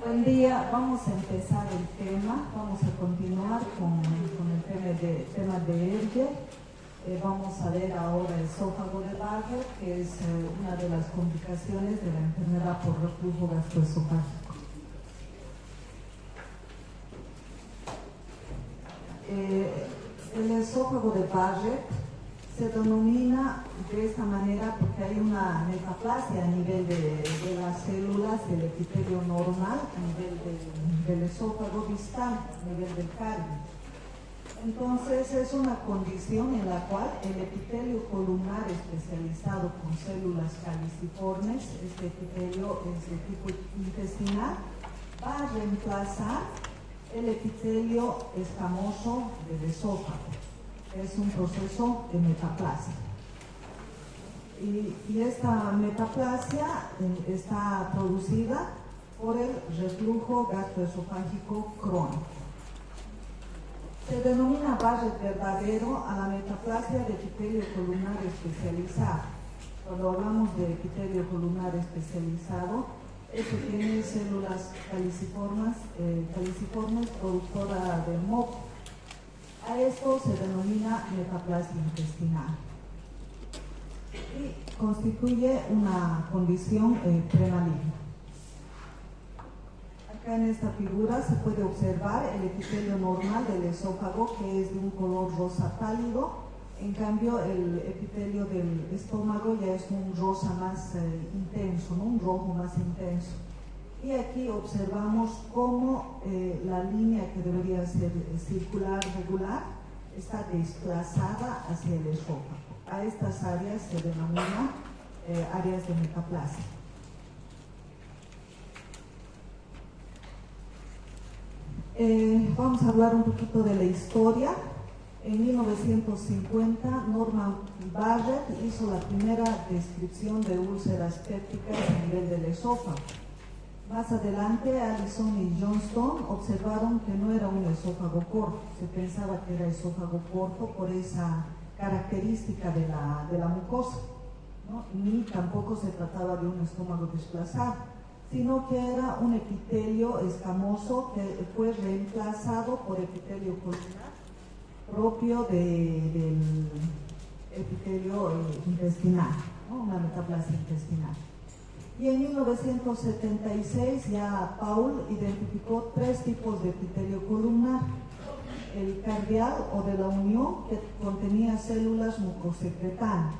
Buen día, vamos a empezar el tema, vamos a continuar con el tema de Herge. Vamos a ver ahora el esófago de Barrett, que es una de las complicaciones de la enfermedad por reflujo gastroesofágico. El esófago de Barrett se denomina de esta manera porque hay una metaplasia a nivel de las células del epitelio normal, a nivel del esófago distal, a nivel del caries. Entonces es una condición en la cual el epitelio columnar especializado con células caliciformes, este epitelio es de tipo intestinal, va a reemplazar el epitelio escamoso del esófago. Es un proceso de metaplasia. Y esta metaplasia está producida por el reflujo gastroesofágico crónico. Se denomina Barrett verdadero a la metaplasia de epitelio columnar especializado. Cuando hablamos de epitelio columnar especializado, es que tiene células caliciformes productoras de moco. A esto se denomina metaplasia intestinal y constituye una condición premaligna. Acá en esta figura se puede observar el epitelio normal del esófago, que es de un color rosa pálido. En cambio, el epitelio del estómago ya es un rosa más intenso, ¿no? Un rojo más intenso. Y aquí observamos cómo la línea que debería ser circular regular está desplazada hacia el esófago. A estas áreas se denominan áreas de metaplasia. Vamos a hablar un poquito de la historia. En 1950, Norman Barrett hizo la primera descripción de úlceras pépticas a nivel del esófago. Más adelante, Allison y Johnston observaron que no era un esófago corto. Se pensaba que era esófago corto por esa característica de la mucosa, ¿no? Ni tampoco se trataba de un estómago desplazado, sino que era un epitelio escamoso que fue reemplazado por epitelio columnar propio del epitelio intestinal, ¿no? Una metaplasia intestinal. Y en 1976 ya Paul identificó tres tipos de epitelio columnar: el cardial o de la unión, que contenía células mucosecretantes;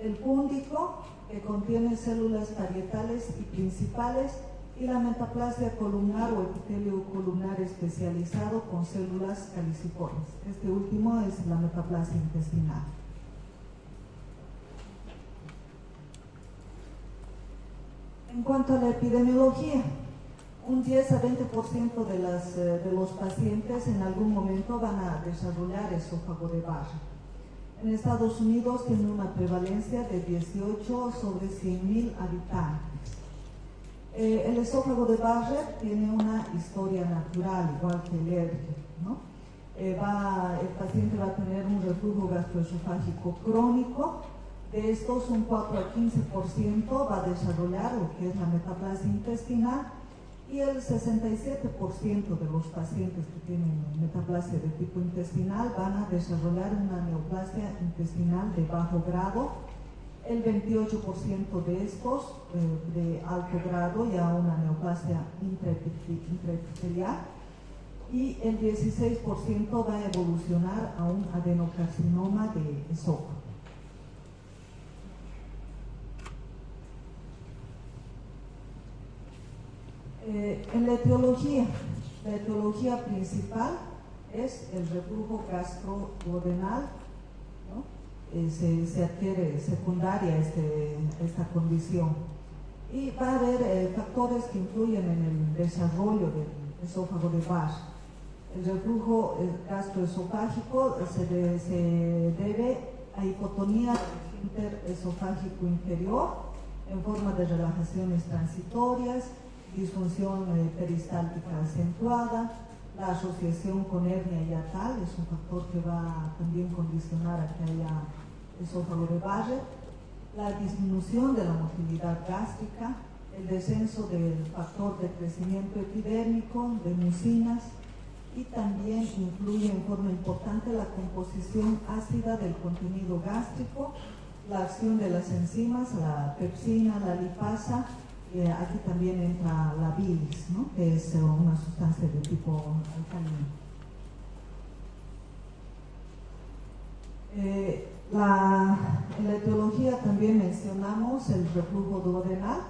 el púndico, que contiene células parietales y principales; y la metaplasia columnar o epitelio columnar especializado con células caliciformes. Este último es la metaplasia intestinal. En cuanto a la epidemiología, un 10 a 20% de los pacientes en algún momento van a desarrollar esófago de Barrett. En Estados Unidos tiene una prevalencia de 18 sobre 100.000 habitantes. El esófago de Barrett tiene una historia natural, igual que el Herge, ¿no? El paciente va a tener un reflujo gastroesofágico crónico. De estos, un 4 a 15% va a desarrollar lo que es la metaplasia intestinal, y el 67% de los pacientes que tienen metaplasia de tipo intestinal van a desarrollar una neoplasia intestinal de bajo grado. El 28% de estos de alto grado, ya una neoplasia intraepitelial, y el 16% va a evolucionar a un adenocarcinoma de esófago. En la etiología principal es el reflujo gastroduodenal, ¿no? Se adquiere secundaria esta condición, y va a haber factores que influyen en el desarrollo del esófago de Barrett. El reflujo gastroesofágico se debe a hipotonía del esfínter esofágico inferior en forma de relajaciones transitorias, disfunción peristáltica acentuada. La asociación con hernia hiatal es un factor que va también a condicionar a que haya esófago de Barrett. La disminución de la motilidad gástrica, el descenso del factor de crecimiento epidérmico, de mucinas, y también influye en forma importante la composición ácida del contenido gástrico, la acción de las enzimas, la pepsina, la lipasa, aquí también entra la bilis, ¿no? Que es una sustancia de tipo alcalino. En la etiología también mencionamos el reflujo duodenal,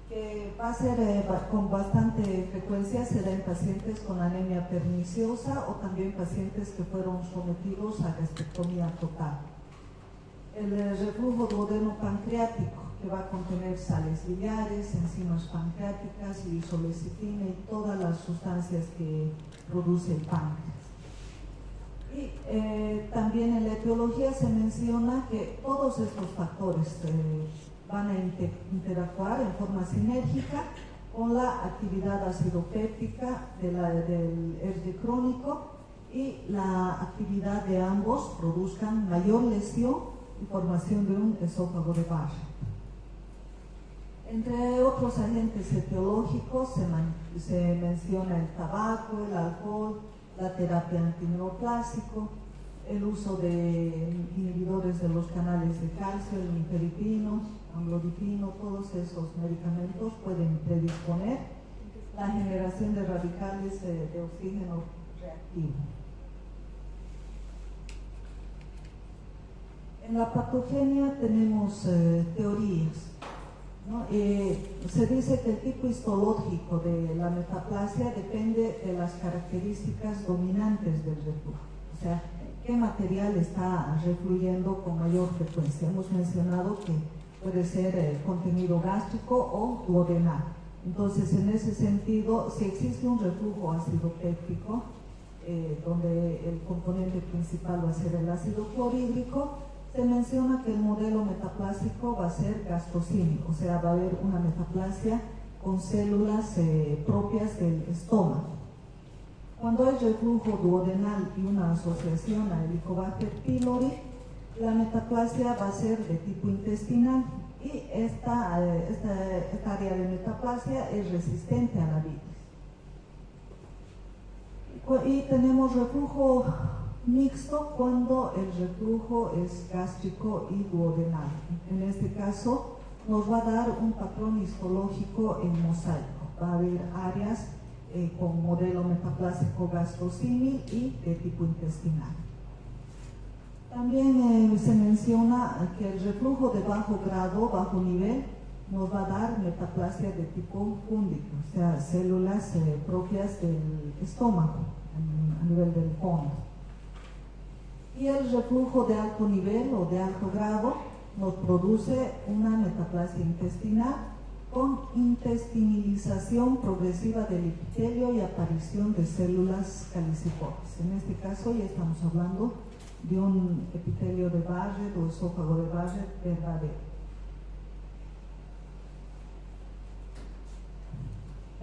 que va a ser con bastante frecuencia, se da en pacientes con anemia perniciosa o también pacientes que fueron sometidos a gastrectomía total. El reflujo duodeno-pancreático, que va a contener sales biliares, enzimas pancreáticas, lisolecitina y todas las sustancias que produce el páncreas. Y también en la etiología se menciona que todos estos factores van a interactuar en forma sinérgica con la actividad acidopéptica del ERG crónico, y la actividad de ambos produzcan mayor lesión y formación de un esófago de Barrett. Entre otros agentes etiológicos se menciona el tabaco, el alcohol, la terapia antineoplásico, el uso de inhibidores de los canales de calcio, el nifedipino, amlodipino. Todos esos medicamentos pueden predisponer la generación de radicales de oxígeno reactivo. En la patogenia tenemos teorías, ¿no? Se dice que el tipo histológico de la metaplasia depende de las características dominantes del reflujo, o sea, qué material está refluyendo con mayor frecuencia. Hemos mencionado que puede ser contenido gástrico o duodenal. Entonces, en ese sentido, si existe un reflujo acidopéptico, donde el componente principal va a ser el ácido clorhídrico, se menciona que el modelo metaplásico va a ser gastrocínico, o sea, va a haber una metaplasia con células propias del estómago. Cuando hay reflujo duodenal y una asociación a Helicobacter pylori, la metaplasia va a ser de tipo intestinal, y esta área de metaplasia es resistente a la bilis. Y tenemos reflujo mixto cuando el reflujo es gástrico y duodenal. En este caso nos va a dar un patrón histológico en mosaico. Va a haber áreas con modelo metaplásico gastrocímil y de tipo intestinal. También se menciona que el reflujo de bajo grado, bajo nivel, nos va a dar metaplasia de tipo fúndico, o sea, células propias del estómago a nivel del fondo. Y el reflujo de alto nivel o de alto grado nos produce una metaplasia intestinal con intestinilización progresiva del epitelio y aparición de células caliciformes. En este caso ya estamos hablando de un epitelio de Barrett o esófago de Barrett verdadero.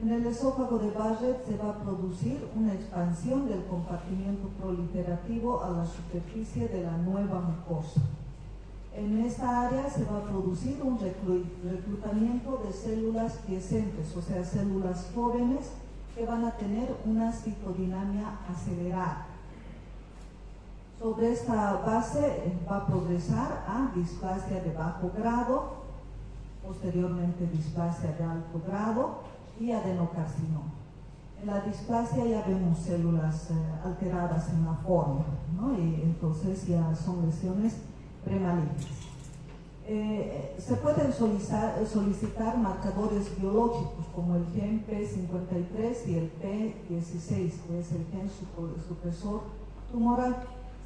En el esófago de Barrett se va a producir una expansión del compartimiento proliferativo a la superficie de la nueva mucosa. En esta área se va a producir un reclutamiento de células quiescentes, o sea, células jóvenes que van a tener una citodinamia acelerada. Sobre esta base va a progresar a displasia de bajo grado, posteriormente displasia de alto grado y adenocarcinoma. En la displasia ya vemos células alteradas en la forma, ¿no? Y entonces ya son lesiones premalignas. Se pueden solicitar marcadores biológicos como el gen P53 y el P16, que es el gen supresor tumoral.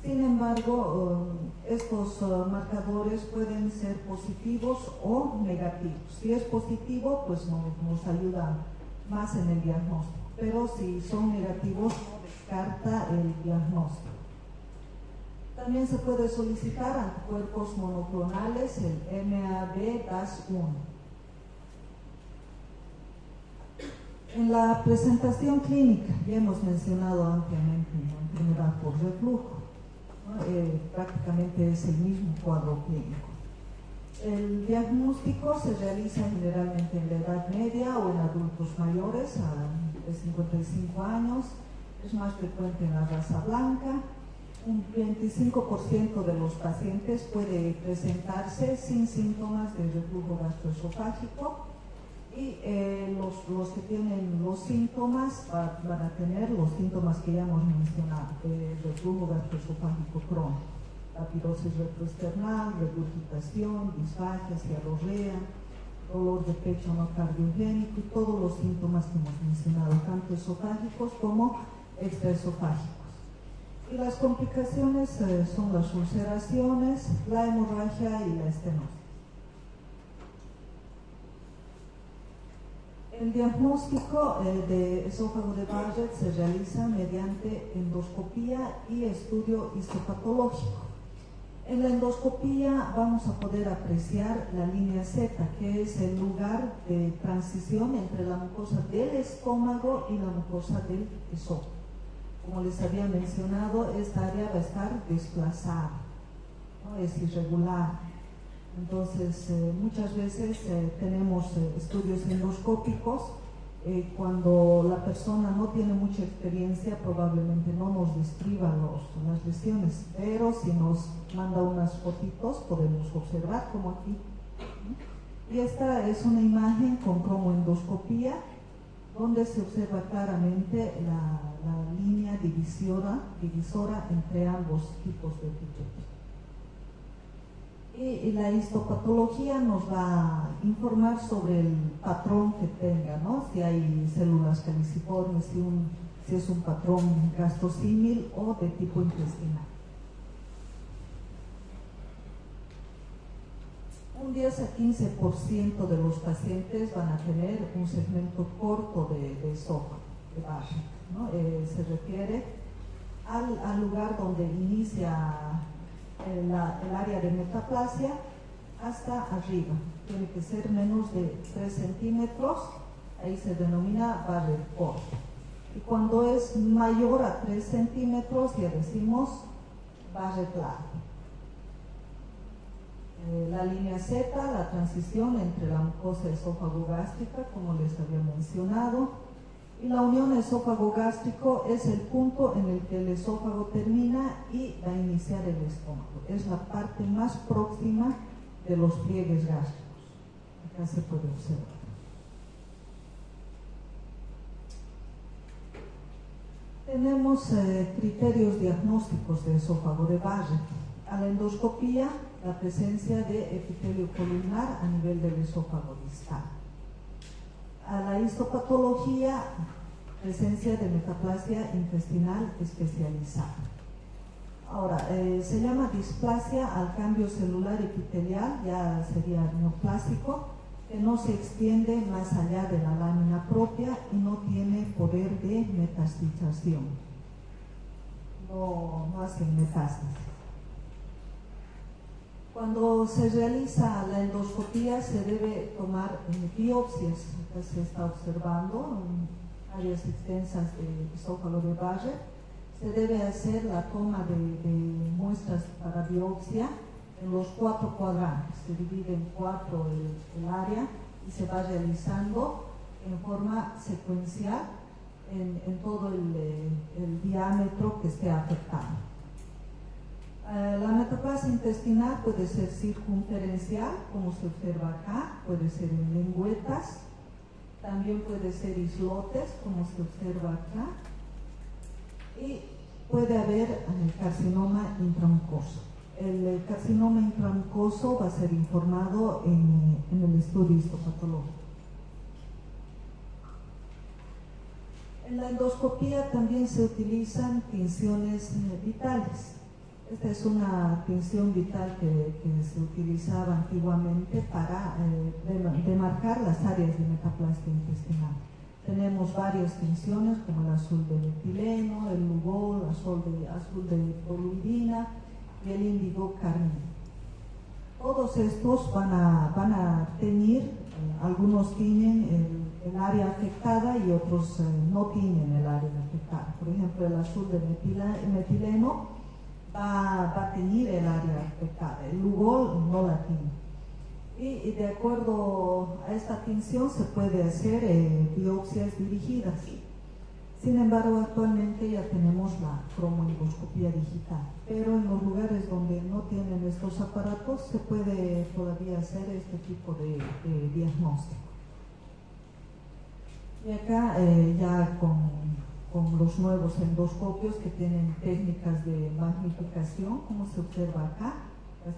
Sin embargo, estos marcadores pueden ser positivos o negativos. Si es positivo, pues nos ayuda más en el diagnóstico, pero si son negativos, no descarta el diagnóstico. También se puede solicitar anticuerpos monoclonales, el MAB-DAS1. En la presentación clínica ya hemos mencionado ampliamente la enfermedad por reflujo. Prácticamente es el mismo cuadro clínico. El diagnóstico se realiza generalmente en la edad media o en adultos mayores de 55 años. Es más frecuente en la raza blanca. Un 25% de los pacientes puede presentarse sin síntomas de reflujo gastroesofágico y los que tienen los síntomas van a tener los síntomas que ya hemos mencionado, de reflujo gastroesofágico crónico, la pirosis retroesternal, regurgitación, disfagia, cialorrea, dolor de pecho no cardiogénico y todos los síntomas que hemos mencionado, tanto esofágicos como extraesofágicos. Y las complicaciones son las ulceraciones, la hemorragia y la estenosis. El diagnóstico de esófago de Barrett se realiza mediante endoscopía y estudio histopatológico. En la endoscopía vamos a poder apreciar la línea Z, que es el lugar de transición entre la mucosa del estómago y la mucosa del esófago. Como les había mencionado, esta área va a estar desplazada, ¿no? Es irregular. Entonces, muchas veces tenemos estudios endoscópicos. Cuando la persona no tiene mucha experiencia, probablemente no nos describa las lesiones, pero si nos manda unas fotitos, podemos observar como aquí. Y esta es una imagen con cromoendoscopía, donde se observa claramente la línea divisora entre ambos tipos de epitetos. Y la histopatología nos va a informar sobre el patrón que tenga, ¿no? Si hay células caliciformes, si es un patrón gastrosímil o de tipo intestinal. Un 10 a 15% de los pacientes van a tener un segmento corto de esófago, de Barrett, ¿no? Se refiere al lugar donde inicia el área de metaplasia hasta arriba. Tiene que ser menos de 3 centímetros, ahí se denomina Barrett corto. Y cuando es mayor a 3 centímetros, ya decimos Barrett largo. La línea Z, la transición entre la mucosa esófago-gástrica, como les había mencionado, y la unión esófago-gástrico es el punto en el que el esófago termina y va a iniciar el estómago. Es la parte más próxima de los pliegues gástricos. Acá se puede observar. Tenemos criterios diagnósticos de esófago de Barrett. A la endoscopía, la presencia de epitelio columnar a nivel del esófago distal. A la histopatología, presencia de metaplasia intestinal especializada. Ahora, se llama displasia al cambio celular epitelial, ya sería neoplásico, que no se extiende más allá de la lámina propia y no tiene poder de metastización. No hacen metástasis. Cuando se realiza la endoscopía se debe tomar biopsias. Acá se está observando áreas extensas de esófago de Barrett. Se debe hacer la toma de muestras para biopsia en los 4 cuadrantes. Se divide en 4 el área y se va realizando en forma secuencial en todo el diámetro que esté afectado. La metaplasia intestinal puede ser circunferencial, como se observa acá, puede ser en lengüetas, también puede ser islotes, como se observa acá, y puede haber carcinoma intramucoso. El carcinoma intramucoso va a ser informado en el estudio histopatológico. En la endoscopía también se utilizan tinciones vitales. Esta es una tinción vital que se utilizaba antiguamente para demarcar las áreas de metaplasia intestinal. Tenemos varias tinciones como el azul de metileno, el lugol, azul de toluidina y el índigo carmín. Todos estos van a teñir, algunos tiñen el área afectada y otros no tiñen el área afectada. Por ejemplo, el azul de metileno va a teñir el área afectada, el lugol no la tiñe. y de acuerdo a esta tinción se puede hacer biopsias dirigidas. Sin embargo, actualmente ya tenemos la cromoendoscopía digital, pero en los lugares donde no tienen estos aparatos se puede todavía hacer este tipo de diagnóstico. Y acá ya con los nuevos endoscopios que tienen técnicas de magnificación, como se observa acá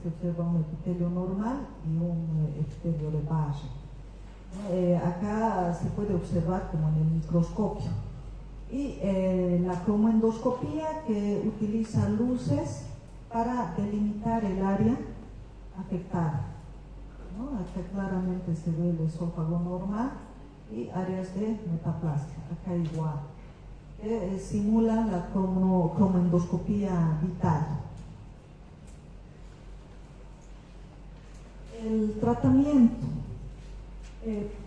se observa un epitelio normal y un epitelio de Barrett. Acá se puede observar como en el microscopio. Y la cromoendoscopía, que utiliza luces para delimitar el área afectada, ¿no? Acá claramente se ve el esófago normal y áreas de metaplasia, acá igual, que simulan la cromoendoscopía vital. El tratamiento.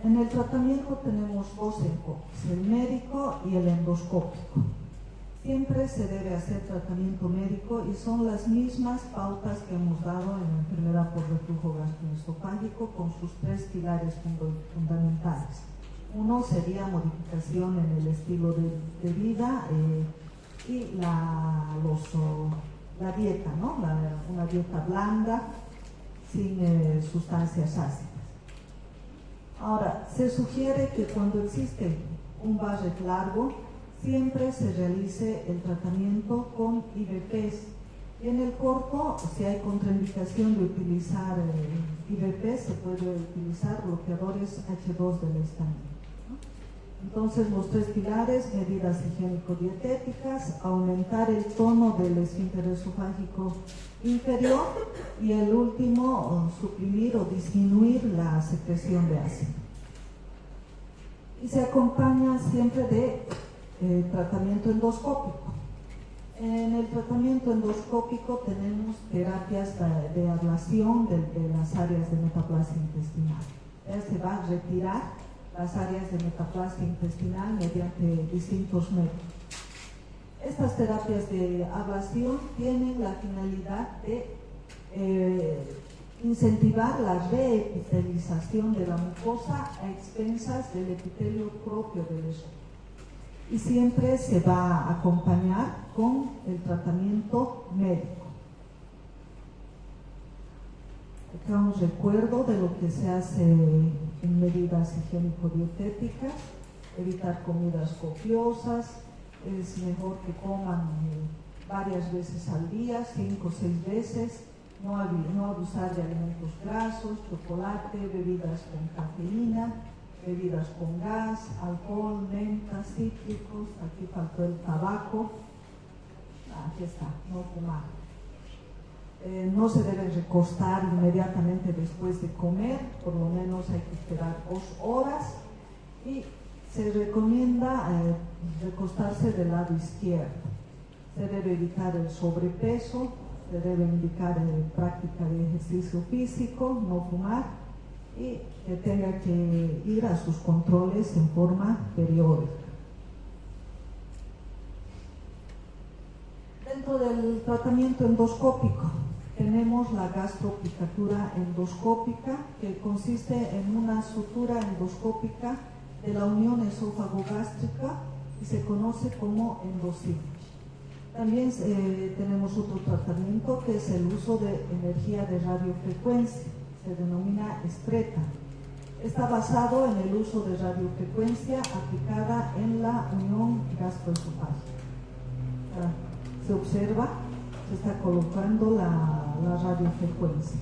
En el tratamiento tenemos dos enfoques, el médico y el endoscópico. Siempre se debe hacer tratamiento médico y son las mismas pautas que hemos dado en la enfermedad por reflujo gastroesofágico con sus tres pilares fundamentales. Uno sería modificación en el estilo de vida y la dieta, ¿no? Una dieta blanda, sin sustancias ácidas. Ahora, se sugiere que cuando existe un Barrett largo, siempre se realice el tratamiento con IVPs. Y en el corto, si hay contraindicación de utilizar IVPs, se puede utilizar bloqueadores H2 de la histamina. Entonces, los tres pilares: medidas higiénico-dietéticas, aumentar el tono del esfínter esofágico inferior y el último, suprimir o disminuir la secreción de ácido. Y se acompaña siempre de tratamiento endoscópico. En el tratamiento endoscópico tenemos terapias de ablación de las áreas de metaplasia intestinal. Se va a retirar las áreas de metaplasia intestinal mediante distintos métodos. Estas terapias de ablación tienen la finalidad de incentivar la reepitelización de la mucosa a expensas del epitelio propio del esófago. Y siempre se va a acompañar con el tratamiento médico. Acá un recuerdo de lo que se hace en medidas higiénico-dietéticas: evitar comidas copiosas, es mejor que coman varias veces al día, 5 o 6 veces, no abusar de alimentos grasos, chocolate, bebidas con cafeína, bebidas con gas, alcohol, menta, cítricos. Aquí faltó el tabaco, aquí está, no fumar. No se debe recostar inmediatamente después de comer, por lo menos hay que esperar 2 horas, y se recomienda recostarse del lado izquierdo. Se debe evitar el sobrepeso, se debe indicar práctica de ejercicio físico, no fumar, y que tenga que ir a sus controles en forma periódica. Dentro del tratamiento endoscópico tenemos la gastropicatura endoscópica, que consiste en una sutura endoscópica de la unión esófago-gástrica y se conoce como endosímetro. También tenemos otro tratamiento que es el uso de energía de radiofrecuencia, se denomina Stretta. Está basado en el uso de radiofrecuencia aplicada en la unión gastroesofágica. Se observa, se está colocando la radiofrecuencia.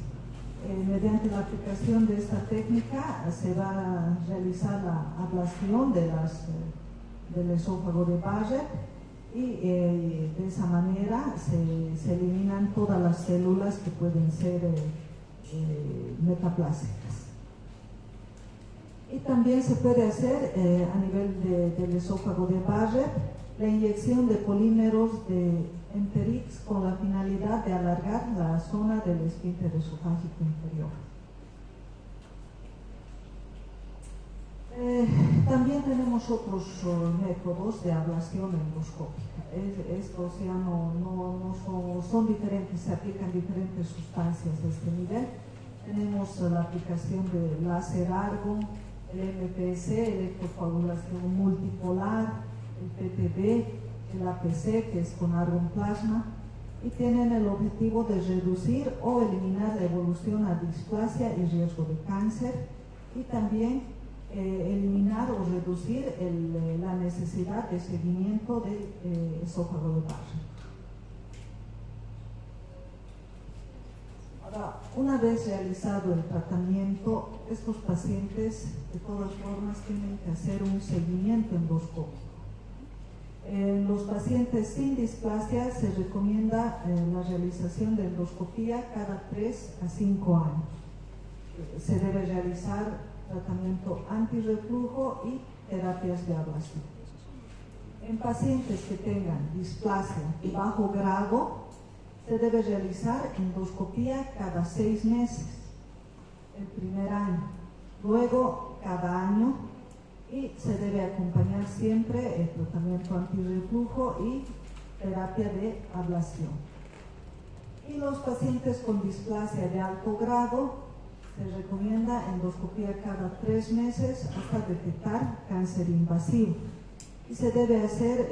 Mediante la aplicación de esta técnica se va a realizar la ablación del esófago de Barrett y de esa manera se eliminan todas las células que pueden ser metaplásicas. Y también se puede hacer a nivel del esófago de Barrett la inyección de polímeros de Enterix con la finalidad de alargar la zona del esfínter esofágico inferior. También tenemos otros métodos de ablación endoscópica. Estos ya no son diferentes, se aplican diferentes sustancias a este nivel. Tenemos la aplicación de láser argon, el MPS, electrocoagulación multipolar, el PTB, el APC, que es con argon plasma, y tienen el objetivo de reducir o eliminar la evolución a displasia y riesgo de cáncer, y también eliminar o reducir la necesidad de seguimiento del esófago de Barrett. Ahora, una vez realizado el tratamiento, estos pacientes de todas formas tienen que hacer un seguimiento endoscópico. En los pacientes sin displasia se recomienda la realización de endoscopía cada 3 a 5 años. Se debe realizar tratamiento antirreflujo y terapias de ablación. En pacientes que tengan displasia de bajo grado, se debe realizar endoscopía cada 6 meses, el primer año, luego cada año, y se debe acompañar siempre el tratamiento antirreflujo y terapia de ablación. Y los pacientes con displasia de alto grado, se recomienda endoscopía cada 3 meses hasta detectar cáncer invasivo. Y se debe hacer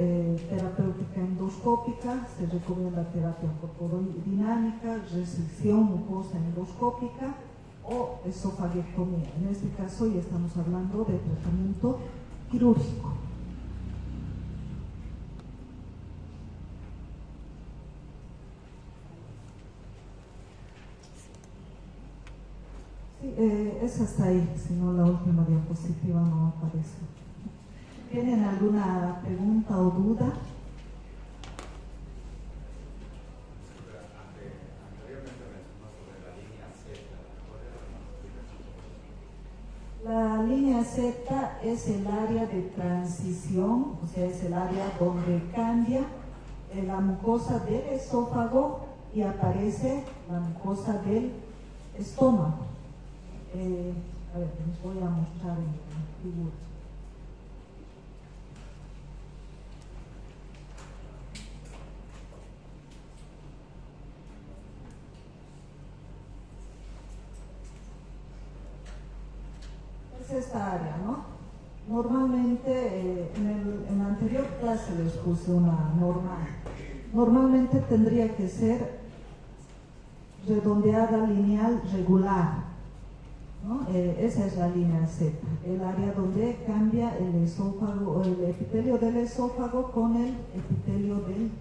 terapéutica endoscópica, se recomienda terapia corporodinámica, resección mucosa endoscópica o esofaguectomía. En este caso ya estamos hablando de tratamiento quirúrgico. Sí, es hasta ahí, si no la última diapositiva no aparece. ¿Tienen alguna pregunta o duda? La línea Z es el área de transición, o sea, es el área donde cambia la mucosa del esófago y aparece la mucosa del estómago. A ver, les voy a mostrar en la figura. Esta área, ¿no? Normalmente en la anterior clase les puse una normal. Normalmente tendría que ser redondeada, lineal, regular, ¿no? Esa es la línea Z, el área donde cambia el esófago, el epitelio del esófago con el epitelio del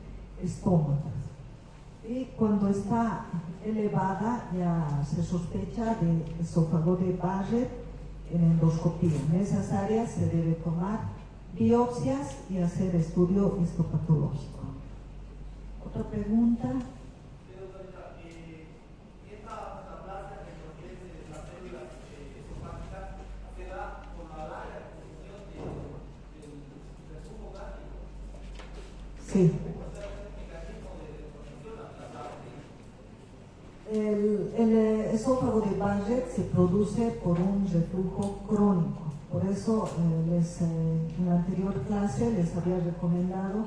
estómago. Y cuando está elevada ya se sospecha de esófago de Barrett en endoscopía. En esas áreas se debe tomar biopsias y hacer estudio histopatológico. ¿Otra pregunta? Sí. El esófago de Barrett se produce por un reflujo crónico. Por eso en la anterior clase les había recomendado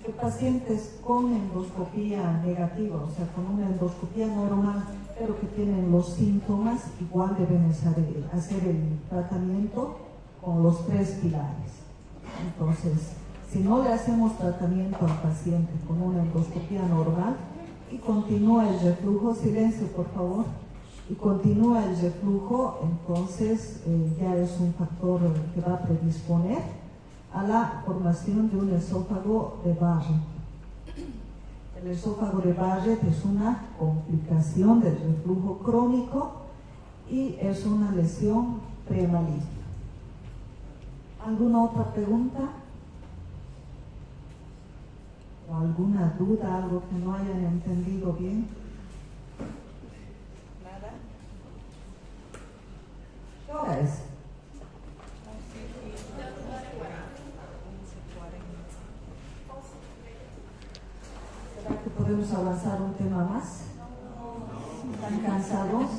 que pacientes con endoscopía negativa, o sea, con una endoscopía normal, pero que tienen los síntomas, igual deben hacer el tratamiento con los 3 pilares. Entonces, si no le hacemos tratamiento al paciente con una endoscopía normal, y continúa el reflujo, silencio por favor, y continúa el reflujo, entonces ya es un factor que va a predisponer a la formación de un esófago de Barrett. El esófago de Barrett es una complicación del reflujo crónico y es una lesión premaligna. ¿Alguna otra pregunta? ¿O alguna duda, algo que no hayan entendido bien? ¿Nada? ¿Qué hora es? ¿Será que podemos avanzar un tema más? ¿Están cansados?